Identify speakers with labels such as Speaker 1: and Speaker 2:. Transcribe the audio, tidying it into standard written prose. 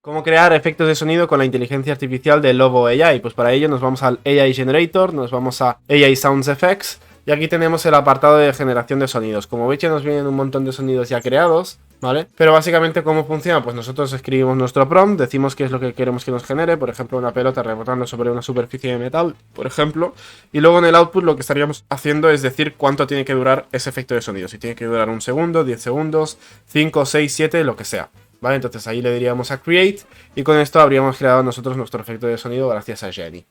Speaker 1: ¿Cómo crear efectos de sonido con la inteligencia artificial de Lovo AI? Pues para ello nos vamos al AI Generator, nos vamos a AI Sounds Effects y aquí tenemos el apartado de generación de sonidos. Como veis ya nos vienen un montón de sonidos ya creados, ¿vale? Pero básicamente ¿cómo funciona? Pues nosotros escribimos nuestro prompt, decimos qué es lo que queremos que nos genere, por ejemplo una pelota rebotando sobre una superficie de metal, por ejemplo, y luego en el output lo que estaríamos haciendo es decir cuánto tiene que durar ese efecto de sonido, si tiene que durar un segundo, 10 segundos, 5, 6, 7, lo que sea. ¿Vale? Entonces ahí le diríamos a Create y con esto habríamos creado nosotros nuestro efecto de sonido gracias a Jenny.